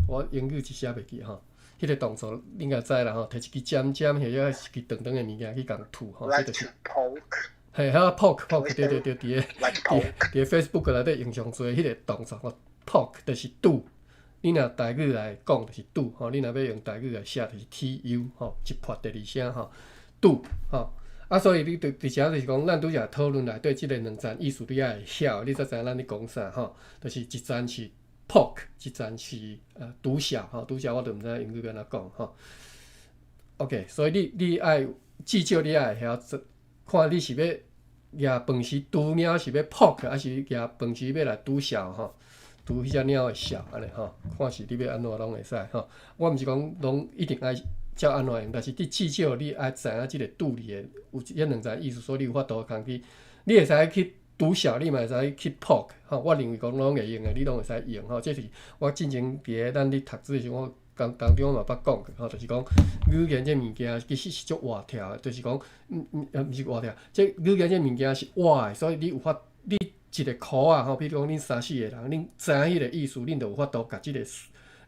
我英语一写袂记吼，迄个动作你应该知啦吼，摕一支尖或者是一支长长的物件去共吐吼，迄就是。嘿，遐 poke 对，伫 Facebook 内底用上侪迄个动作吼 ，poke 就是拄。你若台语来讲就是拄吼，你若要用台语来写就是 tu 吼，一撇第二声吼，拄吼。啊，所以你伫遮就是讲，咱拄则讨论内底即个两层意思，你爱会晓，你才知影咱咧讲啥吼。就是一层是 poke， 一层是拄笑吼，拄笑我就毋知用语要安怎讲吼。OK， 所以你爱至少你爱会晓看你是要抓饭匙拄猫是要 poke， 还是抓饭匙要来拄笑吼，拄迄只猫的笑安尼吼，看是你要安怎拢会使吼。我毋是讲拢一定爱。照安怎用，但是你至少你爱知影即个拄字的有迄两层意思，所以你有法度通去，你会使去拄笑，你嘛会使去 poke 吼。我认为讲拢会用的，你拢会使用吼。这是我进前伫咱咧读书的时候，我当中嘛捌讲过吼，就是讲语言这物件其实是足活跳的，就是讲毋是活跳，这语言这物件是活的，所以你有法你一个箍啊吼，比如讲恁三四个人，恁知影迄个意思，恁就有法度甲即个。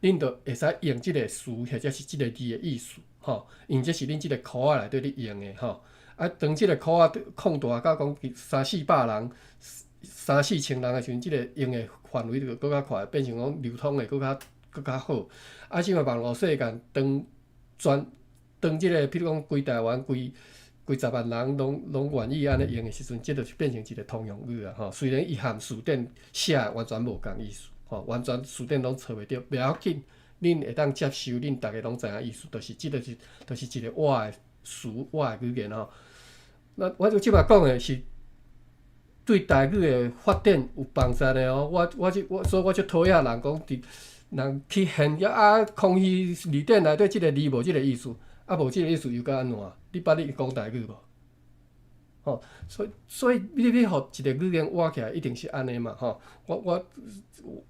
恁就会使用即个词或者是即个字的意思，吼，因这是恁即个箍仔内底你用的，吼。啊，当即个箍仔扩大到讲300-400人、3-4千人的时阵，即个用的范围就搁较快，变成讲流通的搁较好。啊，即个网络世界当即个，譬如讲规台湾规10万人拢愿意安尼用的时阵，即就是变成一个通用语啊，吼。虽然伊含词典写完全无共意思。吼，完全词典拢找袂着，袂要紧，恁会当接受，恁逐个拢知影意思，就是即个就是一个我的词，我的语言吼。那我即摆讲的是对台语的发展有帮助的哦。所以我就讨厌人讲人去现啊，空虚字典内底即个字无即个意思，啊无即个意思又甲安怎？你捌你讲台语无？吼，所以你要互一个语言活起来，一定是安尼嘛，吼。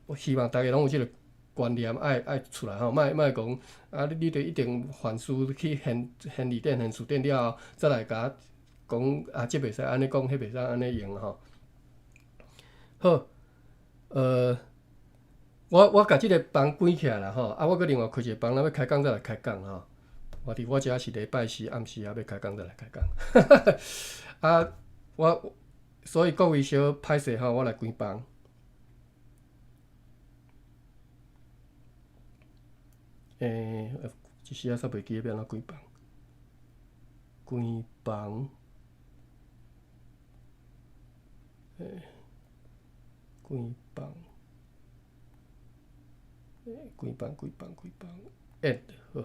我希望大家拢有即个观念爱出来吼，莫讲啊，你着一定凡事去现字典、现词典了后，再来甲讲啊，即袂使安尼讲，迄袂使安尼用吼。好，我甲即个房关起来啦吼，啊，我搁另外开一个房，咱要开讲再来开讲吼。我伫我遮是礼拜四暗时啊，要开讲再来开讲。啊，所以各位小歹势吼，我来关房。一时仔煞袂记要安怎关房。关房，关房。关房，end 好。